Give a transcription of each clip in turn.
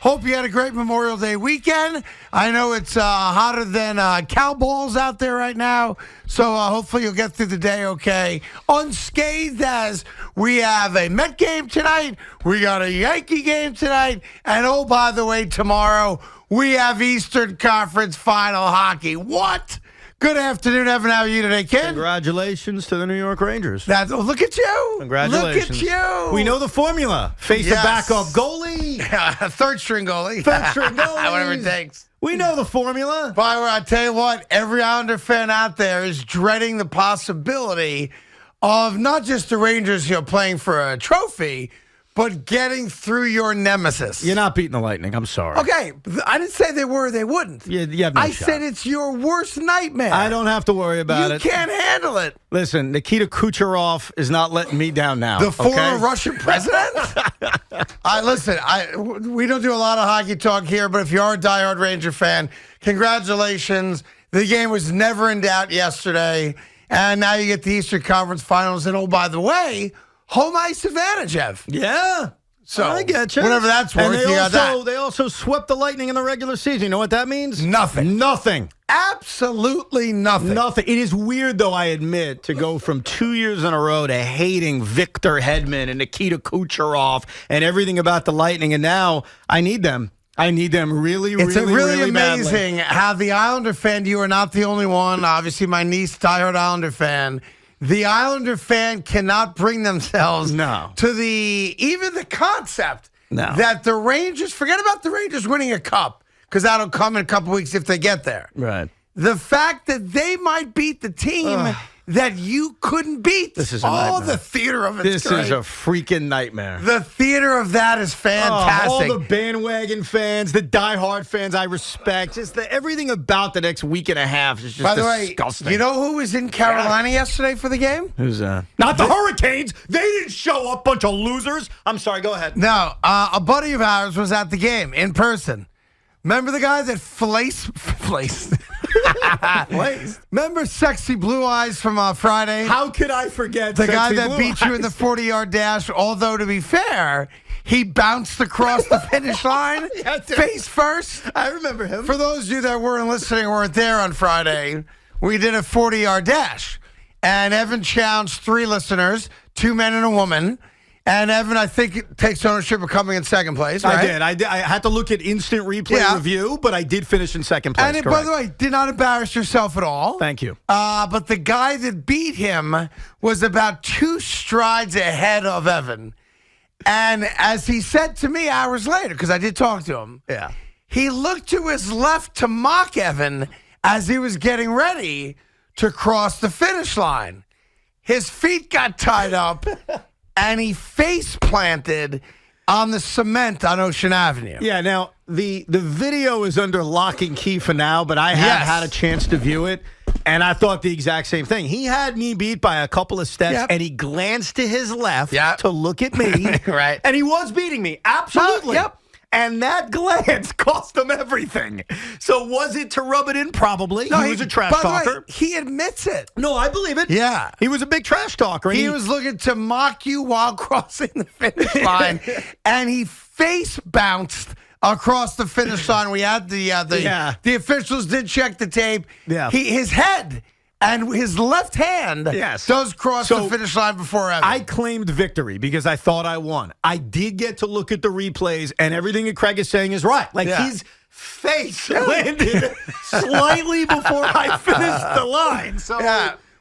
Hope you had a great Memorial Day weekend. I know it's hotter than cow balls out there right now, so hopefully you'll get through the day okay. Unscathed, as we have a Met game tonight, we got a Yankee game tonight, and oh, by the way, tomorrow we have Eastern Conference Final hockey. What? Good afternoon, Evan. How are you today, kid? Congratulations to the New York Rangers. Look at you. Congratulations. Look at you. We know the formula. Face the backup goalie. Third string goalie. Third string goalie. Whatever it takes. We know the formula. By the way, I tell you what, every Islander fan out there is dreading the possibility of not just the Rangers, playing for a trophy, but getting through your nemesis. You're not beating the Lightning. I'm sorry. Okay, I didn't say they were. They wouldn't. You have no I shot. said it's your worst nightmare. I don't have to worry about it. You can't handle it. Listen, Nikita Kucherov is not letting me down now. The former Russian president? Listen, we don't do a lot of hockey talk here, but if you are a diehard Ranger fan, congratulations. The game was never in doubt yesterday, and now you get the Eastern Conference Finals. And, oh, by the way, home ice advantage, Ev. Yeah. So I get you. Whatever that's worth, and you got that. They also swept the Lightning in the regular season. You know what that means? Nothing. Nothing. Absolutely nothing. Nothing. It is weird, though, I admit, to go from 2 years in a row to hating Victor Hedman and Nikita Kucherov and everything about the Lightning, and now I need them. I need them really, it's really amazing badly. how the Islander fan, you are not the only one. Obviously, my niece, diehard Islander fan. The Islander fan cannot bring themselves to even the concept that the Rangers, forget about the Rangers winning a cup, because that'll come in a couple weeks if they get there. Right. The fact that they might beat the team that you couldn't beat. This is a nightmare. The theater of it. This is a freaking nightmare. The theater of that is fantastic. All the bandwagon fans, the diehard fans I respect, just everything about the next week and a half is just disgusting. By the way, you know who was in Carolina yesterday for the game? Who's that? Not the Hurricanes. They didn't show up, bunch of losers. I'm sorry, go ahead. No, a buddy of ours was at the game in person. Remember the guy that Flace? Remember Sexy Blue Eyes from Friday? How could I forget the Sexy guy that Blue beat Eyes? you in the 40-yard dash? Although, to be fair, he bounced across the finish line face first. I remember him. For those of you that weren't listening or weren't there on Friday, we did a 40-yard dash. And Evan challenged 3 listeners, 2 men and a woman. And Evan, I think, takes ownership of coming in second place, right? I did. I had to look at instant replay review, but I did finish in second place. And by the way, did not embarrass yourself at all. Thank you. But the guy that beat him was about 2 strides ahead of Evan. And as he said to me hours later, because I did talk to him, he looked to his left to mock Evan as he was getting ready to cross the finish line. His feet got tied up. And he face planted on the cement on Ocean Avenue. Yeah, now, the video is under lock and key for now, but I have had a chance to view it, and I thought the exact same thing. He had me beat by a couple of steps, and he glanced to his left to look at me. Right. And he was beating me. Absolutely. And that glance cost him everything. So was it to rub it in? Probably. No, he was a trash talker. He admits it. No, I believe it. Yeah. He was a big trash talker. He was looking to mock you while crossing the finish line, and he face bounced across the finish line. We had the officials did check the tape. Yeah. His head and his left hand does cross the finish line before Evan. I claimed victory because I thought I won. I did get to look at the replays, and everything that Craig is saying is right. Like, his face landed slightly before I finished the line. So,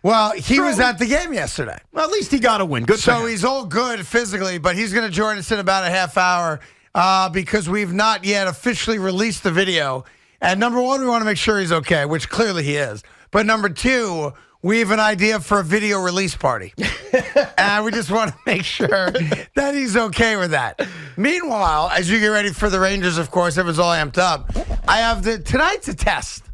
well, he was at the game yesterday. Well, at least he got a win. Good for him. So he's all good physically, but he's going to join us in about a half hour because we've not yet officially released the video. And number one, we want to make sure he's okay, which clearly he is. But number 2, we have an idea for a video release party. And we just want to make sure that he's okay with that. Meanwhile, as you get ready for the Rangers, of course, it was all amped up. I have tonight's a test.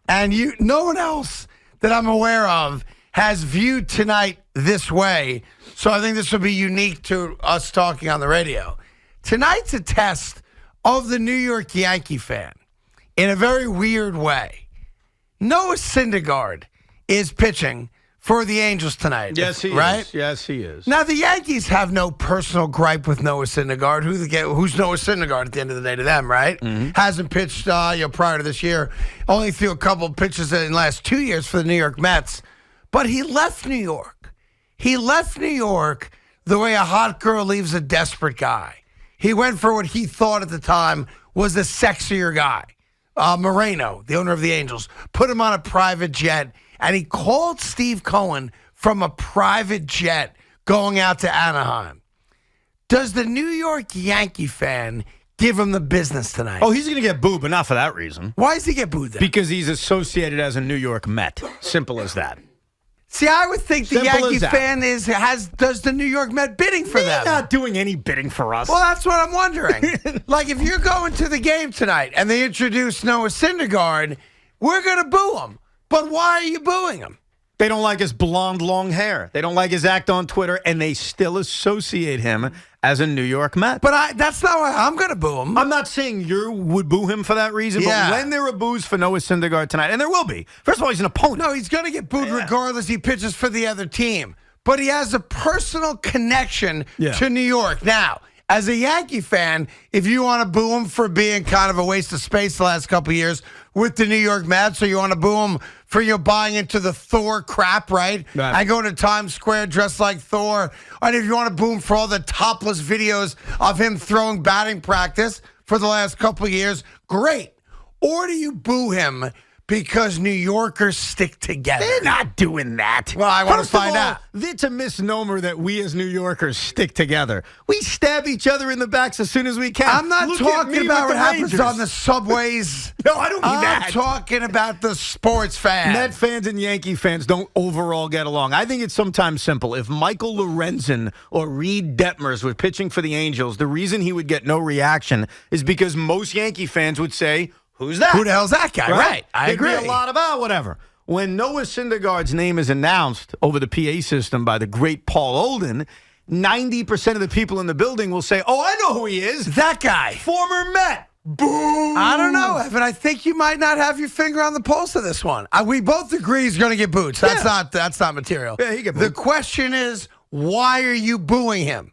And no one else that I'm aware of has viewed tonight this way. So I think this will be unique to us talking on the radio. Tonight's a test of the New York Yankee fan in a very weird way. Noah Syndergaard is pitching for the Angels tonight. Yes, he right? is. Yes, he is. Now, the Yankees have no personal gripe with Noah Syndergaard. Who's Noah Syndergaard at the end of the day to them, right? Hasn't pitched prior to this year. Only threw a couple of pitches in the last 2 years for the New York Mets. But he left New York. He left New York the way a hot girl leaves a desperate guy. He went for what he thought at the time was a sexier guy. Moreno, the owner of the Angels, put him on a private jet, and he called Steve Cohen from a private jet going out to Anaheim. Does the New York Yankee fan give him the business tonight? Oh, he's going to get booed, but not for that reason. Why does he get booed then? Because he's associated as a New York Met. Simple as that. See, I would think the Simple Yankee as that. fan does the New York Met bidding for them. They're not doing any bidding for us. Well, that's what I'm wondering. Like, if you're going to the game tonight and they introduce Noah Syndergaard, we're going to boo him. But why are you booing him? They don't like his blonde, long hair. They don't like his act on Twitter, and they still associate him as a New York Met. But that's not why I'm going to boo him. I'm not saying you would boo him for that reason, Yeah. but when there are boos for Noah Syndergaard tonight, and there will be. First of all, he's an opponent. No, he's going to get booed regardless. He pitches for the other team. But he has a personal connection to New York. Now, as a Yankee fan, if you want to boo him for being kind of a waste of space the last couple of years with the New York Mets, or you want to boo him for buying into the Thor crap, right? I go to Times Square dressed like Thor. And if you want to boo him for all the topless videos of him throwing batting practice for the last couple of years, great. Or do you boo him because New Yorkers stick together? They're not doing that. Well, I want to find out. It's a misnomer that we as New Yorkers stick together. We stab each other in the backs as soon as we can. I'm not talking about what happens on the subways. No, I don't mean that. I'm talking about the sports fans. Met fans and Yankee fans don't overall get along. I think it's sometimes simple. If Michael Lorenzen or Reed Detmers were pitching for the Angels, the reason he would get no reaction is because most Yankee fans would say, who's that? Who the hell's that guy? Right. I There'd agree. be a lot about whatever. When Noah Syndergaard's name is announced over the PA system by the great Paul Olden, 90% of the people in the building will say, oh, I know who he is. That guy. Former Met. Boom. I don't know, Evan. I think you might not have your finger on the pulse of this one. We both agree he's going to get booed. So that's not material. Yeah, he get booed. The question is, why are you booing him?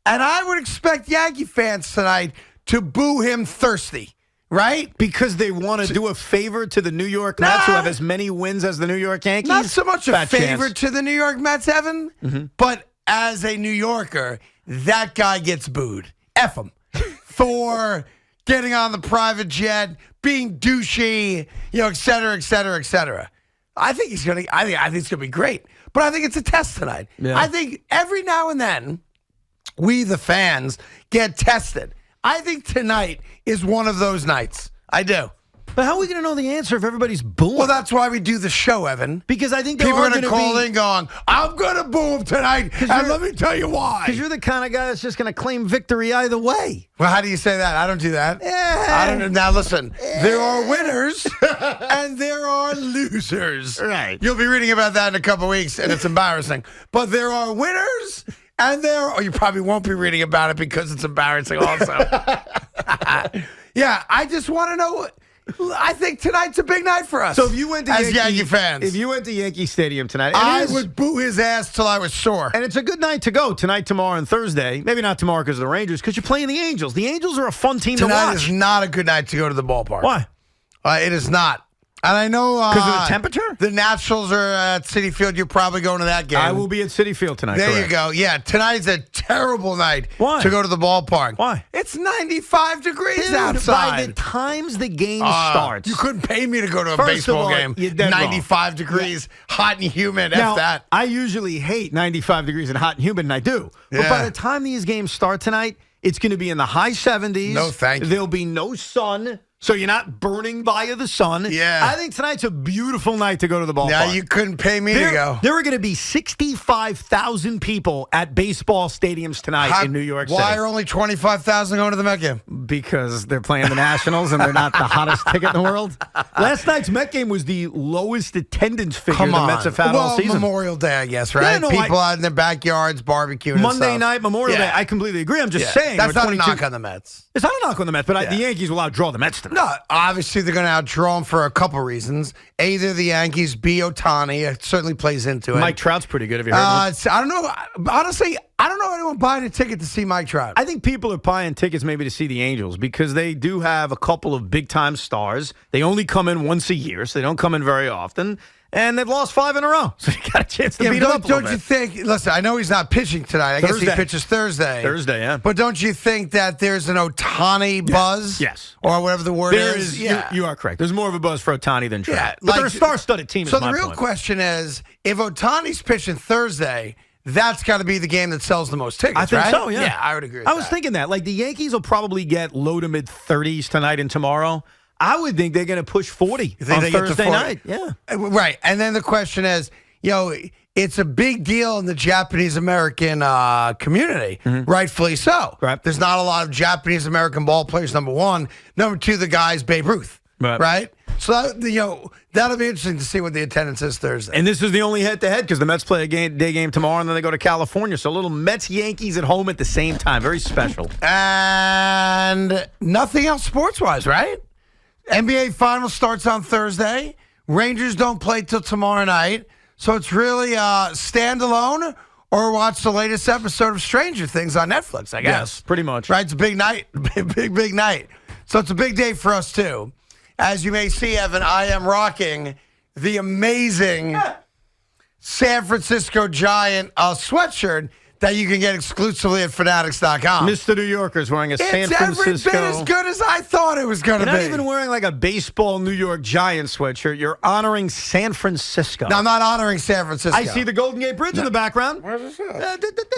And I would expect Yankee fans tonight to boo him thirsty. Right? Because they want to do a favor to the New York Mets who have as many wins as the New York Yankees? Not so much a Fat favor chance. to the New York Mets, Evan, but as a New Yorker, that guy gets booed. F him. For getting on the private jet, being douchey, et cetera, et cetera, et cetera. I think it's going to be great. But I think it's a test tonight. Yeah. I think every now and then, we, the fans, get tested. I think tonight is one of those nights. I do. But how are we going to know the answer if everybody's booing? Well, that's why we do the show, Evan. Because I think people are going to call in going, I'm going to boo him tonight, and let me tell you why. Because you're the kind of guy that's just going to claim victory either way. Well, how do you say that? I don't do that. I don't know. Now, listen, there are winners, and there are losers. Right. You'll be reading about that in a couple weeks, and it's embarrassing. But there are winners, and or you probably won't be reading about it because it's embarrassing also. Yeah, I just want to know. I think tonight's a big night for us. So if you went to Yankee fans, if you went to Yankee Stadium tonight, I would boo his ass till I was sore. And it's a good night to go tonight, tomorrow, and Thursday. Maybe not tomorrow because of the Rangers, because you're playing the Angels. The Angels are a fun team to watch. Tonight is not a good night to go to the ballpark. Why? It is not. And I know because of the temperature? The Nationals are at Citi Field. You're probably going to that game. I will be at Citi Field tonight. There correct. you go. Yeah, tonight's a terrible night Why? to go to the ballpark. Why? It's 95 degrees Dude, outside. By the times the game starts. You couldn't pay me to go to a First baseball of all, game. you're dead 95 degrees, hot and humid. Now, F that. I usually hate 95 degrees and hot and humid, and I do. But Yeah. by the time these games start tonight, it's going to be in the high 70s. No, thank you. There'll be no sun, so you're not burning via the sun. Yeah. I think tonight's a beautiful night to go to the ballpark. Yeah, you couldn't pay me to go. There are going to be 65,000 people at baseball stadiums tonight in New York City. Why are only 25,000 going to the Met game? Because they're playing the Nationals and they're not the hottest ticket in the world. Last night's Met game was the lowest attendance figure the Mets have had all season. Memorial Day, I guess, right? Yeah, no, People out in their backyards barbecuing Monday and stuff. night, Memorial Day. I completely agree. I'm just saying. That's not a 22 knock on the Mets. It's not a knock on the Mets, but the Yankees will outdraw the Mets tonight. No, obviously they're going to outdraw them for a couple reasons. A, they're the Yankees. B, Ohtani. It certainly plays into it. Mike Trout's pretty good. Have you heard of him? I don't know. Honestly, I don't know anyone buying a ticket to see Mike Trout. I think people are buying tickets maybe to see the Angels because they do have a couple of big-time stars. They only come in once a year, so they don't come in very often. And they've lost 5 in a row, so you got a chance to beat them up a little bit. Don't you think? Listen, I know he's not pitching tonight. I guess he pitches Thursday. Thursday, yeah. But don't you think that there's an Ohtani buzz? Yes. Or whatever the word is. Yeah. You are correct. There's more of a buzz for Ohtani than Trout. Yeah, but they're a star-studded team. So the real question is, if Ohtani's pitching Thursday, that's got to be the game that sells the most tickets, I think right? so, yeah. Yeah, I would agree with I was thinking that. Like, the Yankees will probably get low to mid-30s tonight and tomorrow. I would think they're going to push 40 on Thursday night. Yeah. Right. And then the question is, it's a big deal in the Japanese-American community, rightfully so. Right. There's not a lot of Japanese-American ball players, number one. Number two, the guy's Babe Ruth. Right? So, that'll be interesting to see what the attendance is Thursday. And this is the only head-to-head because the Mets play a day game tomorrow, and then they go to California. So a little Mets-Yankees at home at the same time. Very special. And nothing else sports-wise, right? NBA Finals starts on Thursday. Rangers don't play till tomorrow night. So it's really stand alone or watch the latest episode of Stranger Things on Netflix, I guess. Yes, pretty much. Right? It's a big night. Big night. So it's a big day for us, too. As you may see, Evan, I am rocking the amazing San Francisco Giant sweatshirt that you can get exclusively at Fanatics.com. Mr. New Yorker's wearing a San Francisco. It's every bit as good as I thought it was going to be. You're not even wearing like a baseball New York Giants sweatshirt. You're honoring San Francisco. No, I'm not honoring San Francisco. I see the Golden Gate Bridge in the background. Where's this?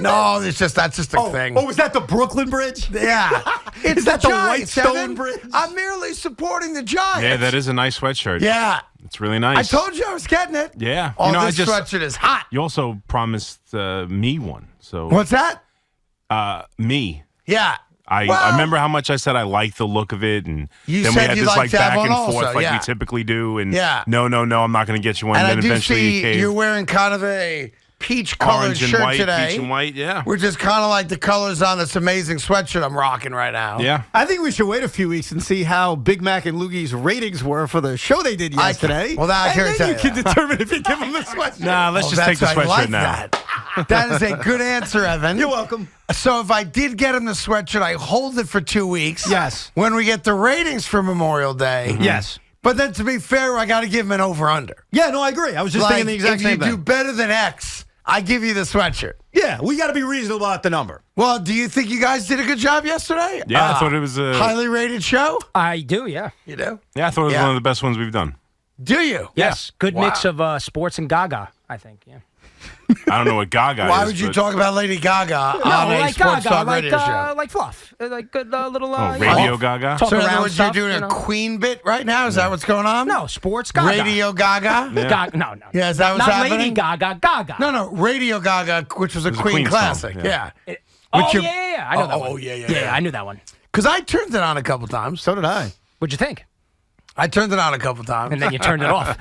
No, that's just a thing. Oh, is that the Brooklyn Bridge? Yeah. Is that the Giants, White Stone Evan. Bridge? I'm merely supporting the Giants. Yeah, that is a nice sweatshirt. Yeah. It's really nice. I told you I was getting it. Yeah. This sweatshirt is hot. You also promised me one. So what's that? Me. Yeah. I remember how much I said I liked the look of it, and you then said we had you this like back and also, forth like we typically do, and no, I'm not going to get you one. And then I do eventually see you caved. you're wearing kind of a peach-colored shirt white, today. Peach and white, yeah. Which is kind of like the colors on this amazing sweatshirt I'm rocking right now. Yeah. I think we should wait a few weeks and see how Big Mac and Loogie's ratings were for the show they did yesterday. I and then you can determine if you give them the sweatshirt. Nah, let's just take the sweatshirt now. That is a good answer, Evan. You're welcome. So if I did get him the sweatshirt, I hold it for 2 weeks. Yes. When we get the ratings for Memorial Day. Yes. But then to be fair, I got to give him an over-under. Yeah, no, I agree. I was just thinking the exact same thing. If you do better than X, I give you the sweatshirt. Yeah, we got to be reasonable about the number. Well, do you think you guys did a good job yesterday? Yeah, I thought it was a highly rated show. I do, yeah. You do? Yeah, I thought it was one of the best ones we've done. Do you? Yes. Good mix of sports and Gaga, I think, yeah. I don't know what Gaga is. Why would you talk about Lady Gaga on a sports talk radio show? Like fluff. Like good little... Radio Gaga? Talk So in other around words, stuff, you're doing a Queen bit right now? Is that what's going on? No, sports Gaga. Radio Gaga? Yeah. No. Yeah, is that what's happening? Not Lady Gaga, Gaga. No, Radio Gaga, which was a Queen classic. Song, yeah. Yeah. I know that one. Yeah, I knew that one. Because I turned it on a couple times. So did I. What'd you think? I turned it on a couple times. And then you turned it off.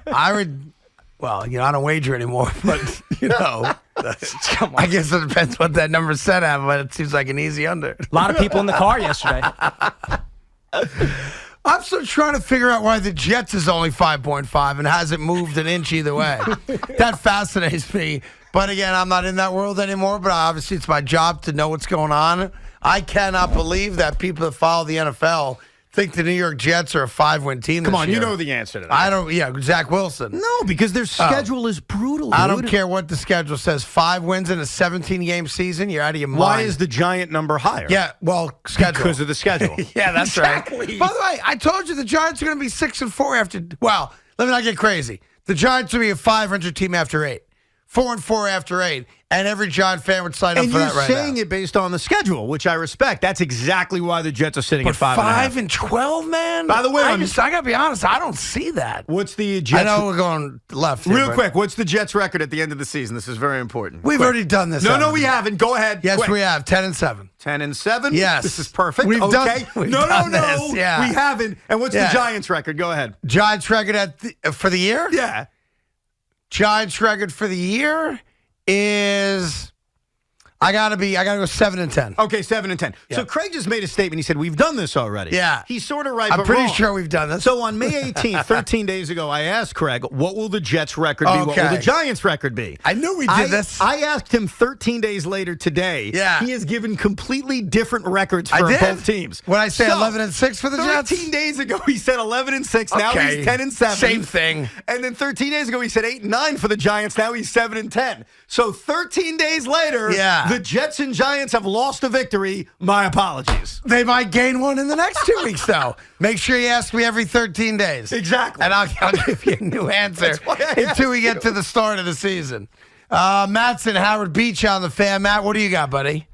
I would... Well, I don't wager anymore, but, I guess it depends what that number set at, but it seems like an easy under. A lot of people in the car yesterday. I'm still trying to figure out why the Jets is only 5.5 and hasn't moved an inch either way. That fascinates me. But again, I'm not in that world anymore, but obviously it's my job to know what's going on. I cannot believe that people that follow the NFL think the New York Jets are a 5-win team this Come on, year. you know the answer to that. I don't, Zach Wilson. No, because their schedule is brutal, dude. I don't care what the schedule says. 5 wins in a 17-game season, you're out of your mind. Why is the Giant number higher? Yeah, well, schedule. Because of the schedule. Yeah, that's exactly. right. By the way, I told you the Giants are going to be 6-4 after, well, let me not get crazy. The Giants will be a 500 team after 8. 4-4 after 8, and every Giant fan would sign up for that right now. And you're saying it based on the schedule, which I respect. That's exactly why the Jets are sitting at 5.5. 5-12, man. By the way, I got to be honest, I don't see that. What's the Jets? I know we're going left. Here, Real quick, what's the Jets' record at the end of the season? This is very important. We've already done this. No, we haven't. Go ahead. Yes, quick. we have. 10-7. 10-7. Yes, this is perfect. We've okay. done this. Yeah, we haven't. And what's the Giants' record? Go ahead. Giants' record for the year? Yeah. Giants' record for the year is I gotta go 7-10. Okay, 7-10. Yeah. So Craig just made a statement. He said, we've done this already. Yeah. He's sort of right, I'm but pretty wrong. sure we've done this. So on May 18th, 13 days ago, I asked Craig, what will the Jets record be? What will the Giants record be? I knew we did this. I asked him 13 days later today. Yeah. He has given completely different records for both teams. When I say 11-6 for the Jets? 13 days ago, he said 11-6. Now he's 10-7. Same thing. And then 13 days ago, he said 8-9 for the Giants. Now he's 7-10. So 13 days later, the Jets and Giants have lost a victory. My apologies. They might gain one in the next 2 weeks, though. Make sure you ask me every 13 days. Exactly. And I'll give you a new answer until we get to the start of the season. Matt's in Howard Beach on the fan. Matt, what do you got, buddy?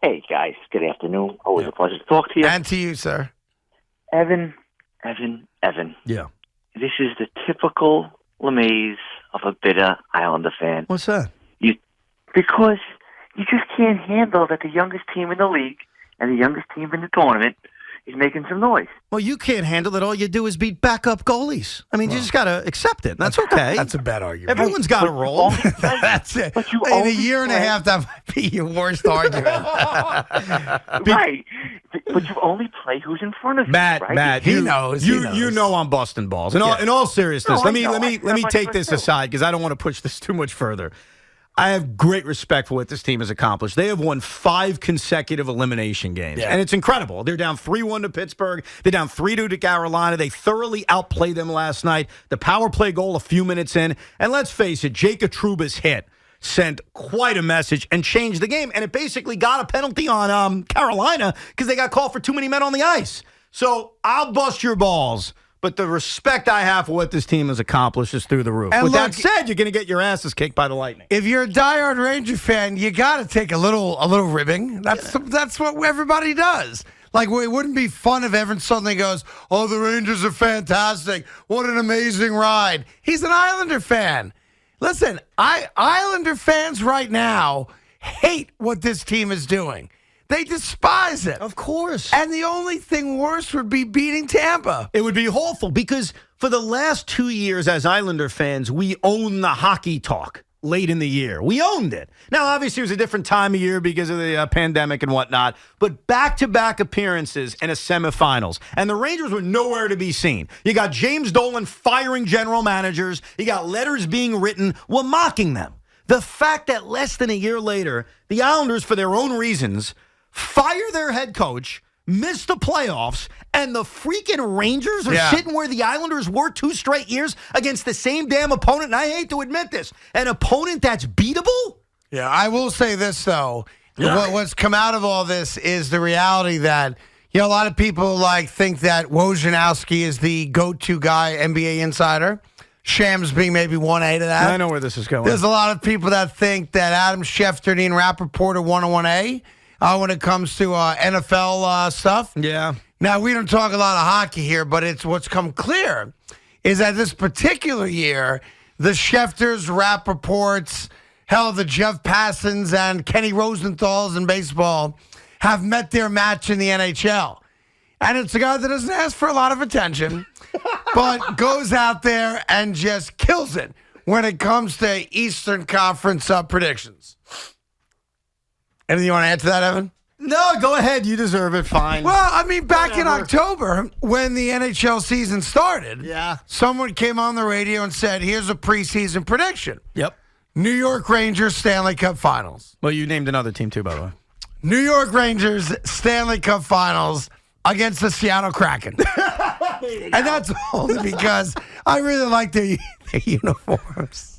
Hey, guys. Good afternoon. Always a pleasure to talk to you. And to you, sir. Evan. Yeah. This is the typical LeMaze of a bitter Islander fan. What's that? Because you just can't handle that the youngest team in the league and the youngest team in the tournament is making some noise. Well, you can't handle it. All you do is beat backup goalies. I mean, you just got to accept it. That's okay. That's a bad argument. Everyone's got to roll. That's it. In a year and a half, that might be your worst argument. Right. But you only play who's in front of you, right? Matt, he knows. You know I'm busting balls. In all seriousness, let me take this aside because I don't want to push this too much further. I have great respect for what this team has accomplished. They have won 5 consecutive elimination games, and it's incredible. They're down 3-1 to Pittsburgh. They're down 3-2 to Carolina. They thoroughly outplayed them last night. The power play goal a few minutes in, and let's face it, Jacob Trouba's hit sent quite a message and changed the game, and it basically got a penalty on Carolina because they got called for too many men on the ice. So I'll bust your balls. But the respect I have for what this team has accomplished is through the roof. And With look, that said, you're going to get your asses kicked by the Lightning. If you're a diehard Ranger fan, you got to take a little ribbing. That's what everybody does. Like, it wouldn't be fun if Evan suddenly goes, "Oh, the Rangers are fantastic. What an amazing ride." He's an Islander fan. Listen, Islander fans right now hate what this team is doing. They despise it. Of course. And the only thing worse would be beating Tampa. It would be awful because for the last 2 years as Islander fans, we own the hockey talk late in the year. We owned it. Now, obviously, it was a different time of year because of the pandemic and whatnot, but back-to-back appearances in a semifinals, and the Rangers were nowhere to be seen. You got James Dolan firing general managers. You got letters being written. We're mocking them. The fact that less than a year later, the Islanders, for their own reasons, fire their head coach, miss the playoffs, and the freaking Rangers are sitting where the Islanders were 2 straight years against the same damn opponent. And I hate to admit this, an opponent that's beatable? Yeah, I will say this, though. What's come out of all this is the reality that, a lot of people think that Wojnarowski is the go-to guy, NBA insider. Shams being maybe 1A to that. I know where this is going. There's a lot of people that think that Adam Schefter and Ian Rappaport are 101A. When it comes to NFL stuff. Yeah. Now, we don't talk a lot of hockey here, but what's come clear is that this particular year, the Schefters, Rappaports, hell, the Jeff Passons and Kenny Rosenthals in baseball have met their match in the NHL. And it's a guy that doesn't ask for a lot of attention, but goes out there and just kills it when it comes to Eastern Conference predictions. Anything you want to add to that, Evan? No, go ahead. You deserve it. Fine. Well, I mean, back in October, when the NHL season started, someone came on the radio and said, here's a preseason prediction. Yep. New York Rangers Stanley Cup Finals. Well, you named another team, too, by the way. New York Rangers Stanley Cup Finals against the Seattle Kraken. And that's only because I really like their uniforms.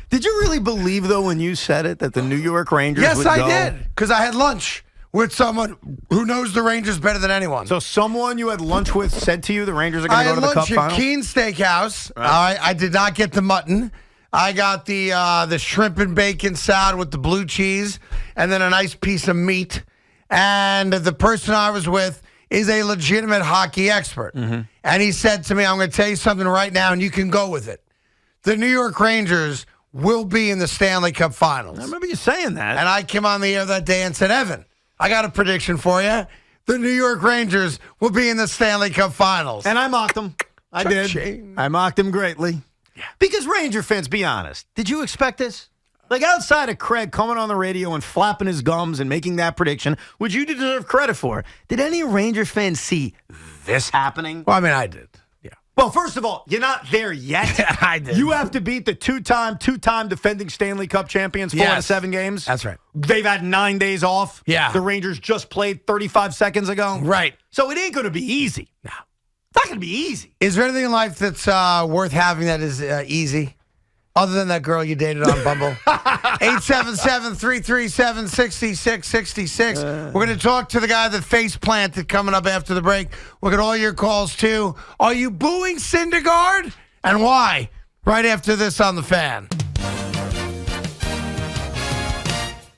Did you really believe, though, when you said it, that the New York Rangers would go? Yes, I did, because I had lunch with someone who knows the Rangers better than anyone. So someone you had lunch with said to you the Rangers are going to go to the Cup Finals? I had lunch at Keen's Steakhouse. Right. I did not get the mutton. I got the shrimp and bacon salad with the blue cheese and then a nice piece of meat. And the person I was with is a legitimate hockey expert. Mm-hmm. And he said to me, I'm going to tell you something right now, and you can go with it. The New York Rangers will be in the Stanley Cup Finals. I remember you saying that. And I came on the air that day and said, Evan, I got a prediction for you. The New York Rangers will be in the Stanley Cup Finals. And I mocked them. I did. I mocked them greatly. Yeah. Because Ranger fans, be honest, did you expect this? Like, outside of Craig coming on the radio and flapping his gums and making that prediction, which you deserve credit for, did any Rangers fans see this happening? Well, I mean, I did. Yeah. Well, first of all, you're not there yet. I did. You have to beat the two-time defending Stanley Cup champions 4 out of 7 games. That's right. They've had 9 days off. Yeah. The Rangers just played 35 seconds ago. Right. So it ain't going to be easy. No. It's not going to be easy. Is there anything in life that's worth having that is easy? Other than that girl you dated on Bumble. 877-337-6666. We're going to talk to the guy that face planted coming up after the break. We'll get all your calls, too. Are you booing Syndergaard? And why? Right after this on The Fan.